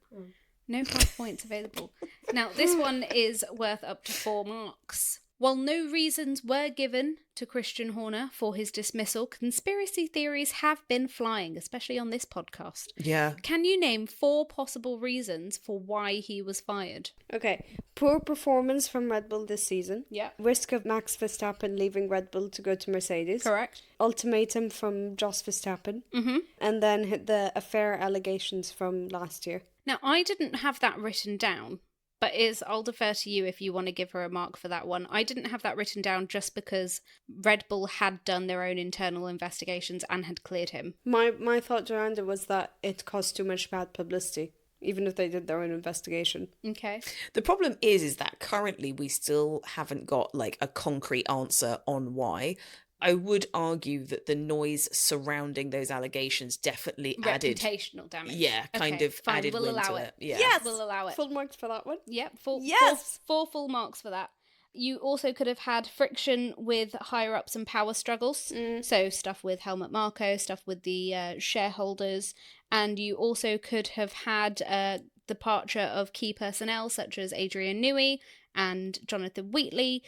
No half points available. Now, this one is worth up to 4 marks. While no reasons were given to Christian Horner for his dismissal, conspiracy theories have been flying, especially on this podcast. Yeah. Can you name 4 possible reasons for why he was fired? Okay. Poor performance from Red Bull this season. Yeah. Risk of Max Verstappen leaving Red Bull to go to Mercedes. Correct. Ultimatum from Jos Verstappen. Mm-hmm. And then the affair allegations from last year. Now, I didn't have that written down, but I'll defer to you if you want to give her a mark for that one. I didn't have that written down just because Red Bull had done their own internal investigations and had cleared him. My thought around it was that it caused too much bad publicity, even if they did their own investigation. Okay. The problem is that currently we still haven't got like a concrete answer on why. I would argue that the noise surrounding those allegations definitely added Reputational damage. Yeah, kind of fine, added we'll wind allow to it. Yeah. Yes! We'll allow it. Full marks for that one. Yep, Yes! four full marks for that. You also could have had friction with higher-ups and power struggles. So stuff with Helmut Marko, stuff with the shareholders. And you also could have had departure of key personnel such as Adrian Newey and Jonathan Wheatley.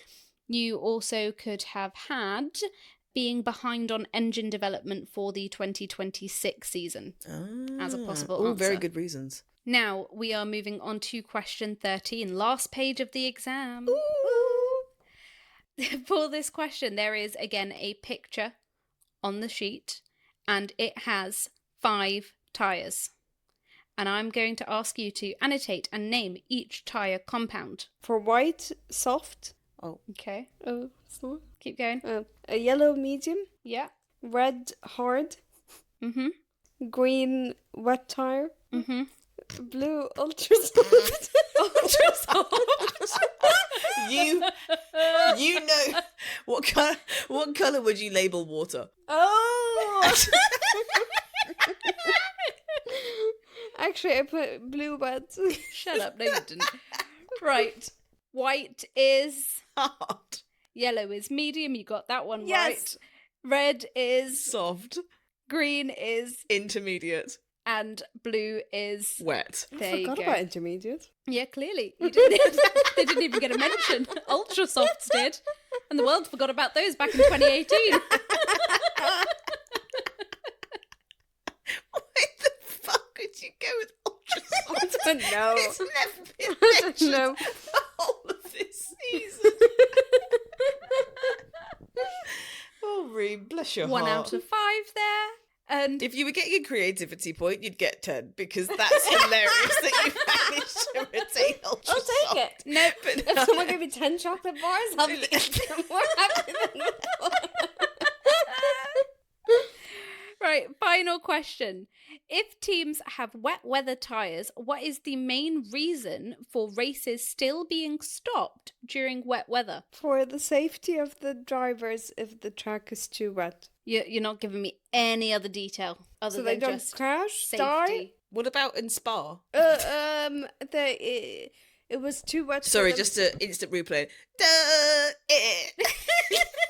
You also could have had being behind on engine development for the 2026 season as a possible answer. All very good reasons. Now, we are moving on to question 13, last page of the exam. For this question, there is, again, a picture on the sheet, and it has 5 tyres. And I'm going to ask you to annotate and name each tyre compound. For white, soft. Oh. Okay. Oh, it's not. Keep going. A yellow, medium. Yeah. Red, hard. Mm-hmm. Green, wet tire. Mm-hmm. Blue, ultra soft. Ultra soft. You know what colour would you label water? Oh! Actually, I put blue wet. Shut up. No, you didn't. Right. White is Hard. Yellow is medium. You got that one Yes. right. Red is Soft. green is Intermediate. and blue is Wet. there. I You forgot go. about intermediate. Yeah, clearly you did. They didn't even get a mention. Ultra softs did, and the world forgot about those back in 2018. Why the fuck would you go with ultra soft? I don't know. It's never been I don't mentioned know. the whole of this season. Oh, Reem, bless your 1 heart. out of 5 there. And If you were getting a creativity point, you'd get 10 because that's hilarious that you managed to retain ultra I'll take soft. it. no, But If someone gave me 10 chocolate bars, I'll be more happy than that. Right, final question. If teams have wet weather tyres, what is the main reason for races still being stopped during wet weather? For the safety of the drivers if the track is too wet. You're not giving me any other detail other So than they don't just crash, die? safety. What about in Spa? It was too wet Sorry, for them. just an instant replay.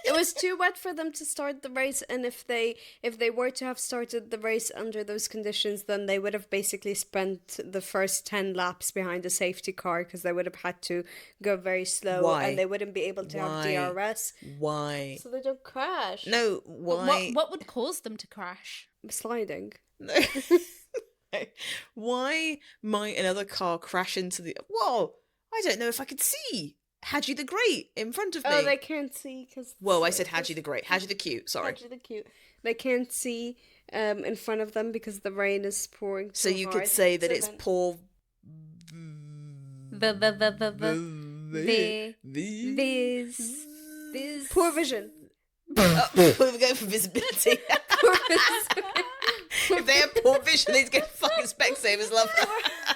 It was too wet for them to start the race, and if they were to have started the race under those conditions, then they would have basically spent the first 10 laps behind a safety car because they would have had to go very slow. Why? And they wouldn't be able to have DRS. Why? So they don't crash. No, why? What would cause them to crash? Sliding. No. Why might another car crash into the... Whoa, I don't know if I could see Hadji the Great in front of me. Oh, they can't see because... Whoa, I said Hadji the Great. Hadji the Cute, sorry. Hadji the Cute. They can't see in front of them because the rain is pouring So so you hard. could say that So it's then- poor... This. Poor vision. Oh, we're going for visibility. Poor vision. If they have poor vision, they need to get fucking Specsavers, love.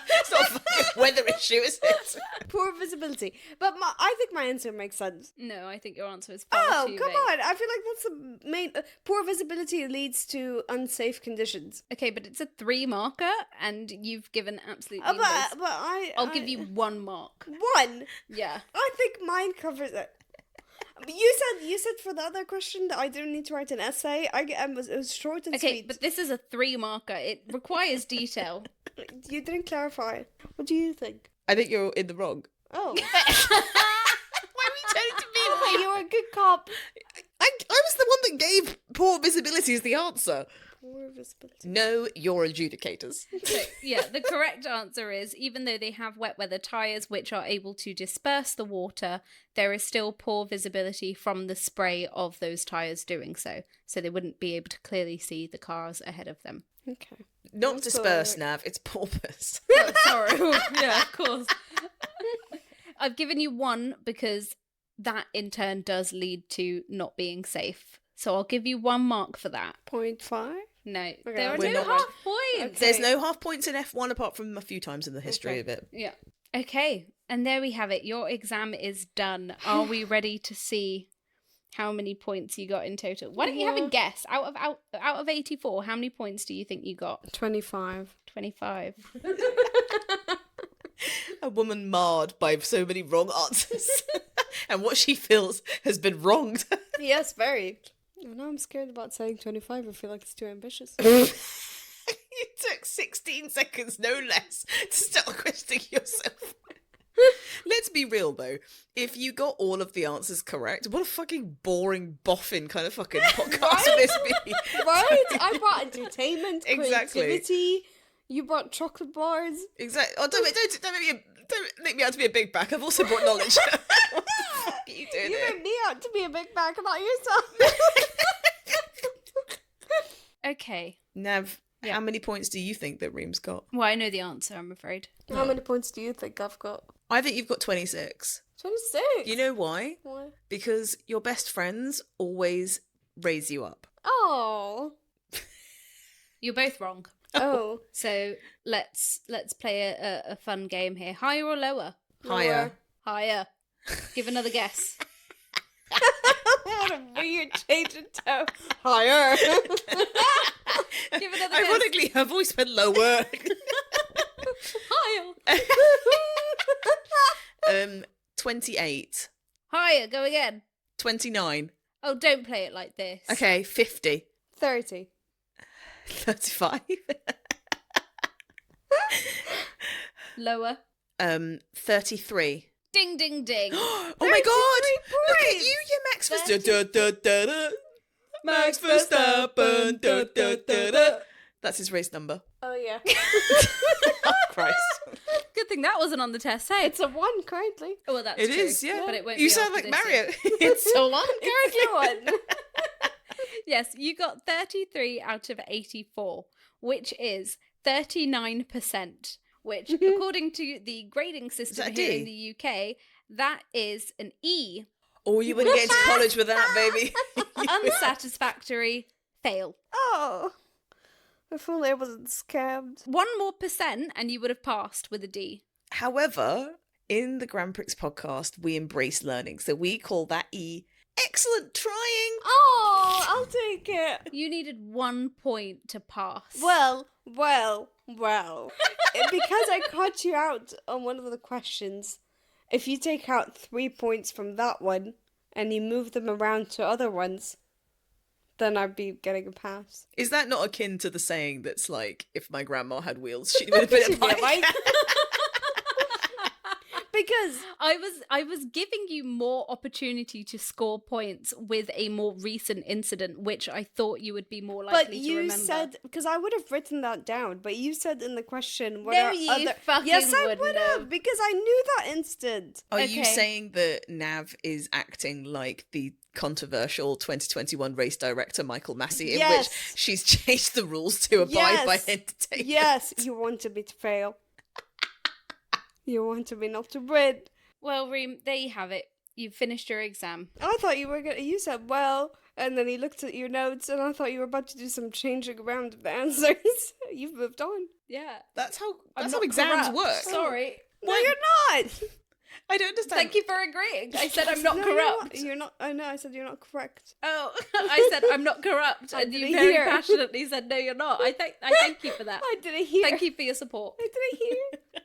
It's not a fucking weather issue, is it? Poor visibility. But I think my answer makes sense. No, I think your answer is far Oh, too come vague. on. I feel like that's the main... poor visibility leads to unsafe conditions. Okay, but it's a 3 marker, and you've given absolutely But no... I'll I give you 1 mark. one. Yeah. I think mine covers it. You said for the other question that I didn't need to write an essay. It was short and Okay, sweet. but this is a 3 marker. It requires detail. You didn't clarify. What do you think? I think you're in the wrong. Oh. Why are we turning to me? Oh, you were a good cop. I was the one that gave poor visibility as the answer. Poor visibility. No, you're adjudicators. So, yeah, the correct answer is even though they have wet weather tyres which are able to disperse the water, there is still poor visibility from the spray of those tyres doing so. So they wouldn't be able to clearly see the cars ahead of them. Okay. Not That's disperse, alright. Nav, it's porpoise. Oh, sorry. Yeah, of course. I've given you 1 because that in turn does lead to not being safe. So I'll give you 1 mark for that. 0.5? No, there are We're no not- half points. Okay. There's no half points in F1 apart from a few times in the history Okay. of it. Yeah. Okay, and there we have it. Your exam is done. Are we ready to see how many points you got in total? Why don't you have a Yeah. guess? Out of 84, how many points do you think you got? 25. 25. A woman marred by so many wrong answers. And what she feels has been wronged. Yes, very. Oh, now I'm scared about saying 25. I feel like it's too ambitious. You took 16 seconds, no less, to start questioning yourself. Let's be real, though. If you got all of the answers correct, what a fucking boring, boffin kind of fucking podcast would this be? Right? I brought entertainment, Exactly. creativity. You brought chocolate bars. Exactly. Oh, don't make me out to be a big back. I've also brought knowledge. What the fuck are you doing You here? made me out to be a big bag about yourself. Okay. Nav, Yeah. how many points do you think that Reem's got? Well, I know the answer, I'm afraid. How many points do you think I've got? I think you've got 26. 26. You know why? Why? Because your best friends always raise you up. Oh. You're both wrong. Oh. So let's play a fun game here. Higher or lower? Higher. Higher. Give another guess. What a weird change in tone. Higher. Give another guess. Ironically, her voice went lower. Higher. 28. Higher. Go again. 29. Oh, don't play it like this. Okay, 50. 30. 35. Lower. 33. Ding, ding, ding. Oh my god! 33 Look at points. you, Max Verstappen. Max Verstappen. Da, da, da, da. That's his race number. Oh, yeah. Oh, Christ. Good thing that wasn't on the test, hey? It's a 1 currently. Oh, well, that's It true. is, yeah. But it won't You be sound after like this Mario. year. It's so long. It's a 1. Yes, you got 33 out of 84, which is 39%, which, according to the grading system that here D? in the UK, that is an E. Oh, you wouldn't get into college with that, baby. Unsatisfactory fail. Oh. If only I wasn't scammed. 1 more percent and you would have passed with a D. However, in the Grand Prix podcast, we embrace learning. So we call that E excellent trying. Oh, I'll take it. You needed 1 point to pass. Well. Because I caught you out on one of the questions, if you take out 3 points from that one and you move them around to other ones, then I'd be getting a pass. Is that not akin to the saying that's like, if my grandma had wheels, she would have been a bike? Because I was giving you more opportunity to score points with a more recent incident, which I thought you would be more likely to remember. But you said, because I would have written that down, but you said in the question, what No, are you other... fucking Yes, I wouldn't would have, because I knew that instant. Are you Okay. saying that Nav is acting like the controversial 2021 race director Michael Massey, in Yes. which she's changed the rules to abide by entertainment? Yes, you wanted me to fail. You wanted me not to win. Well, Reem, there you have it. You've finished your exam. I thought you were gonna. You said well, and then he looked at your notes, and I thought you were about to do some changing around of the answers. You've moved on. Yeah. That's how I'm that's how not exams corrupt. work. Sorry. No, you're not. I don't understand. Thank you for agreeing. I said I'm not No, corrupt. You're not. I know. I said you're not correct. Oh, I said I'm not corrupt, I and you didn't very hear. passionately said no, you're not. I thank you for that. I didn't hear. Thank you for your support. I didn't hear.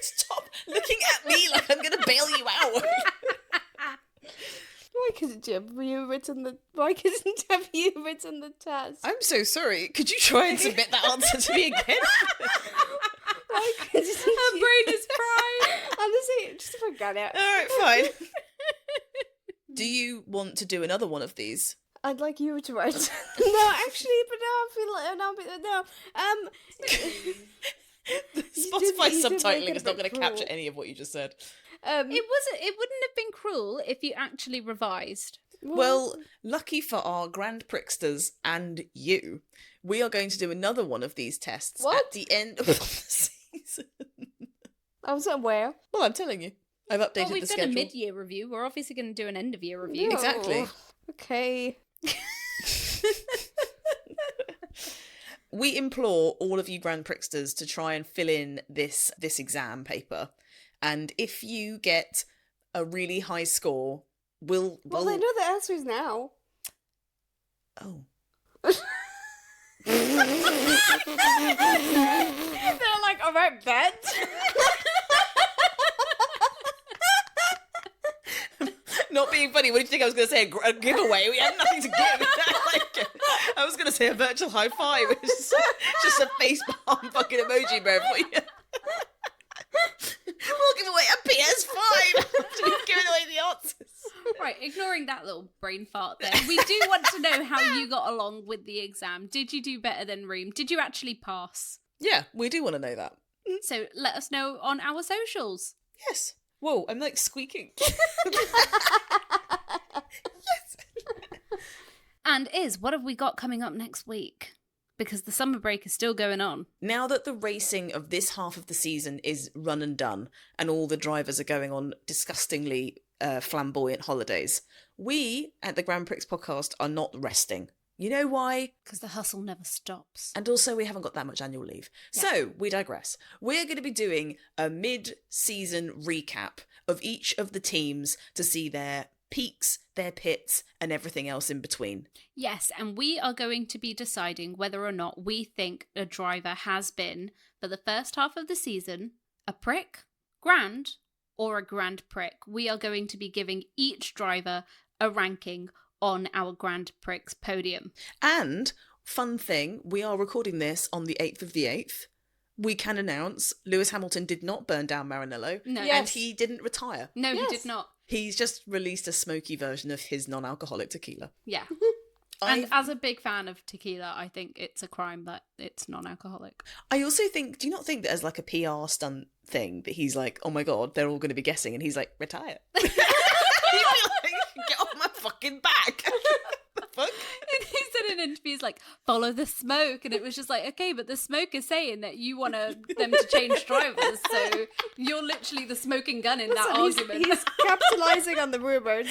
Stop looking at me like I'm going to bail you out. Why couldn't you have written the? Why couldn't have you written the test? I'm so sorry. Could you try and submit that answer to me again? Why couldn't Her you? brain is fried. Honestly, just forget it. All right, fine. Do you want to do another one of these? I'd like you to write. No, actually, but now I feel like no. Spotify you did make subtitling it is a not bit going to capture cruel. any of what you just said. It wouldn't have been cruel if you actually revised. Well, lucky for our Grand Prixters and you, we are going to do another one of these tests What? at the end of the season. I was aware. Well, I'm telling you. I've updated Well, the we've done schedule. a mid-year review. We're obviously going to do an end-of-year review. No. Exactly. Okay. We implore all of you Grand Prixters to try and fill in this exam paper. And if you get a really high score, Well, I know the answers now. Oh. They're like, all right, bet. Not being funny, what did you think I was going to say? A giveaway? We had nothing to give. I was going to say a virtual high five. It's just a face palm fucking emoji, bro. We'll give away a PS5. We've given away the answers. Right, ignoring that little brain fart there, we do want to know how you got along with the exam. Did you do better than Reem? Did you actually pass? Yeah, we do want to know that. So let us know on our socials. Yes. Whoa, I'm like squeaking. And what have we got coming up next week? Because the summer break is still going on. Now that the racing of this half of the season is run and done, and all the drivers are going on disgustingly flamboyant holidays, we at the Grand Prix podcast are not resting. You know why? Because the hustle never stops. And also we haven't got that much annual leave. Yeah. So we digress. We're going to be doing a mid-season recap of each of the teams to see their peaks, their pits, and everything else in between. Yes, and we are going to be deciding whether or not we think a driver has been, for the first half of the season, a prick, grand, or a grand prick. We are going to be giving each driver a ranking on our Grand Prix podium. And, fun thing, we are recording this on the 8th of the 8th. We can announce Lewis Hamilton did not burn down Maranello, No. Yes. and he didn't retire. No, Yes. he did not. He's just released a smoky version of his non-alcoholic tequila. Yeah. And I've- as a big fan of tequila, I think it's a crime that it's non-alcoholic. I also think, do you not think that as like a PR stunt thing that he's like, oh my god, they're all going to be guessing, and he's like, retire. You'd be like, get off my fucking back. The fuck? Instead said in interviews like, follow the smoke. And it was just like, okay, but the smoke is saying that you want them to change drivers. So you're literally the smoking gun in that argument. He's capitalizing on the rumours,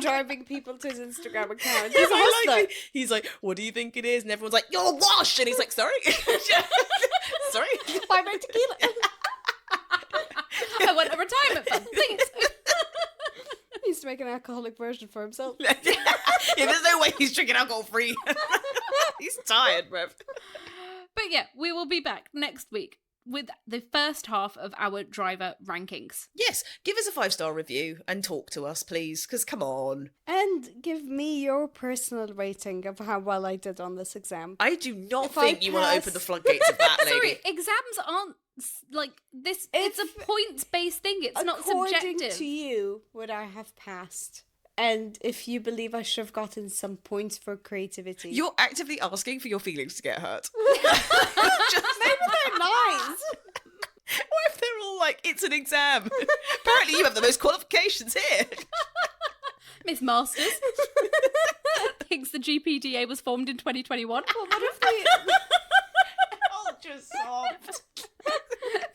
driving people to his Instagram account. He's a I hustler. like he's like, what do you think it is? And everyone's like, you're washed. And he's like, sorry. Sorry. Buy my tequila. I want a retirement fund, please. He used to make an alcoholic version for himself. Yeah, there's no way he's drinking alcohol free. He's tired, bruv. But yeah, we will be back next week with the first half of our driver rankings. Yes, give us a 5-star review and talk to us, please, because come on. And give me your personal rating of how well I did on this exam. I do not If think I you want to pass- open the floodgates of that, lady. Sorry, exams aren't like this. It's a points-based thing. It's not According subjective. to you, would I have passed? And if you believe I should have gotten some points for creativity. You're actively asking for your feelings to get hurt. Maybe they're nice. What if they're all like, it's an exam? Apparently you have the most qualifications here. Miss Masters thinks the GPDA was formed in 2021. Well, what if they... Just soft.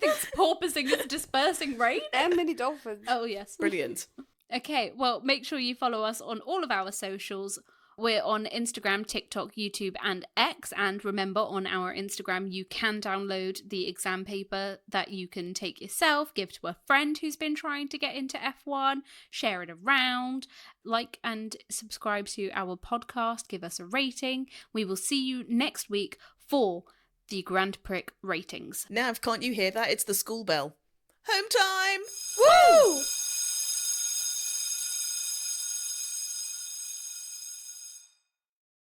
Thinks porpoising is dispersing rain. And mini dolphins. Oh, yes. Brilliant. Okay, well, make sure you follow us on all of our socials. We're on Instagram, TikTok, YouTube, and X. And remember, on our Instagram, you can download the exam paper that you can take yourself, give to a friend who's been trying to get into F1, share it around, like and subscribe to our podcast, give us a rating. We will see you next week for the Grand Prix ratings. Nav, can't you hear that? It's the school bell. Home time! Woo!